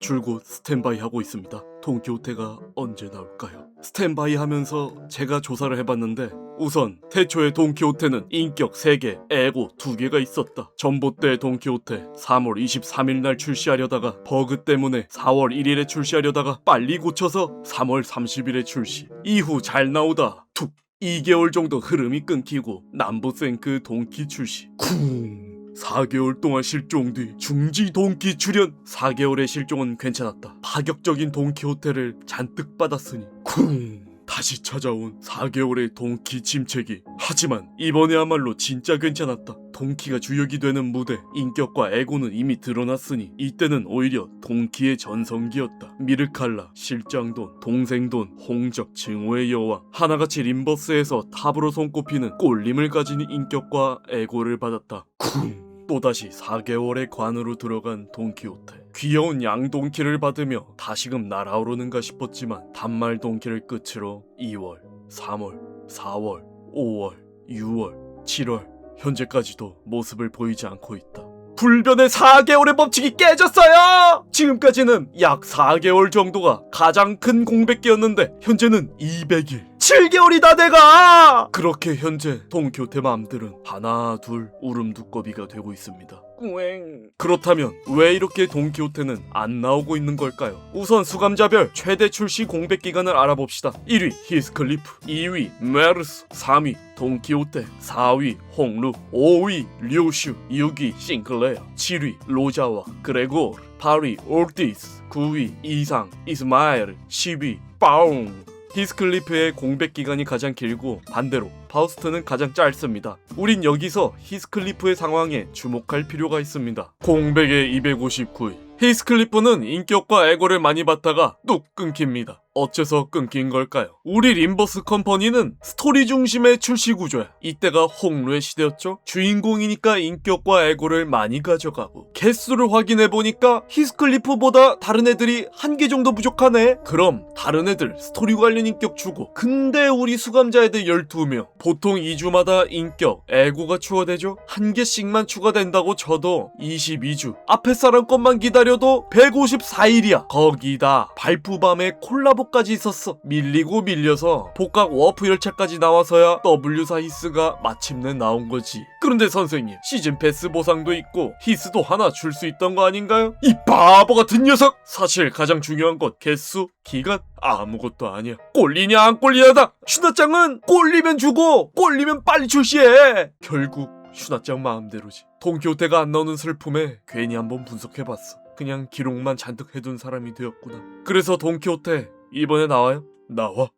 줄곧 스탠바이 하고 있습니다. 돈키호테가 언제 나올까요? 스탠바이 하면서 제가 조사를 해봤는데 우선 태초에 돈키호테는 인격 3개, 에고 2개가 있었다. 전봇대 돈키호테 3월 23일 날 출시하려다가 버그 때문에 4월 1일에 출시하려다가 빨리 고쳐서 3월 30일에 출시. 이후 잘 나오다 툭 2개월 정도 흐름이 끊기고 남부생크 돈키 출시. 쿵 4개월 동안 실종 뒤 중지 돈키 출연. 4개월의 실종은 괜찮았다. 파격적인 돈키호테를 잔뜩 받았으니 쿵 다시 찾아온 4개월의 돈키 침체기. 하지만 이번에야말로 진짜 괜찮았다. 돈키가 주역이 되는 무대, 인격과 에고는 이미 드러났으니 이때는 오히려 돈키의 전성기였다. 미르칼라, 실장돈, 동생돈, 홍적, 증오의 여왕, 하나같이 림버스에서 탑으로 손꼽히는 꼴림을 가진 인격과 에고를 받았다. 쿵 또다시 4개월의 관으로 들어간 돈키호테. 귀여운 양돈키를 받으며 다시금 날아오르는가 싶었지만 단말 돈키를 끝으로 2월, 3월, 4월, 5월, 6월, 7월 현재까지도 모습을 보이지 않고 있다. 불변의 4개월의 법칙이 깨졌어요! 지금까지는 약 4개월 정도가 가장 큰 공백기였는데 현재는 200일 7개월이다 내가! 그렇게 현재 돈키호테 맘들은 하나 둘 울음두꺼비가 되고 있습니다. 꾸엥. 그렇다면 왜 이렇게 돈키호테는 안 나오고 있는 걸까요? 우선 수감자별 최대 출시 공백 기간을 알아봅시다. 1위 히스클리프, 2위 메르스, 3위 돈키호테, 4위 홍루, 5위 류슈, 6위 싱클레어, 7위 로자와 그레고르, 8위 올티스, 9위 이상, 이스마엘, 10위 파웅. 히스클리프의 공백 기간이 가장 길고 반대로 파우스트는 가장 짧습니다. 우린 여기서 히스클리프의 상황에 주목할 필요가 있습니다. 공백의 259일. 히스클리프는 인격과 에고를 많이 받다가 뚝 끊깁니다. 어째서 끊긴 걸까요? 우리 림버스 컴퍼니는 스토리 중심의 출시 구조야. 이때가 홍루의 시대였죠. 주인공이니까 인격과 에고를 많이 가져가고 개수를 확인해보니까 히스클리프보다 다른 애들이 1개 정도 부족하네. 그럼 다른 애들 스토리 관련 인격 주고. 근데 우리 수감자 애들 12명. 보통 2주마다 인격, 에고가 추가되죠. 1개씩만 추가된다고 쳐도 22주. 앞에 사람 것만 기다려도 154일이야. 거기다 발부밤에 콜라보까지 있었어. 밀리고 밀려서 복각 워프 열차까지 나와서야 W사 히스가 마침내 나온 거지. 그런데 선생님, 시즌 패스 보상도 있고 히스도 하나 줄 수 있던 거 아닌가요? 이 바보 같은 녀석! 사실 가장 중요한 건 개수, 기간 아무것도 아니야. 꼴리냐 안 꼴리냐다. 슈나짱은 꼴리면 주고 꼴리면 빨리 출시해. 결국 슈나짱 마음대로지. 돈키호테가 안 나오는 슬픔에 괜히 한번 분석해봤어. 그냥 기록만 잔뜩 해둔 사람이 되었구나. 그래서 돈키호테 이번에 나와요? 나와.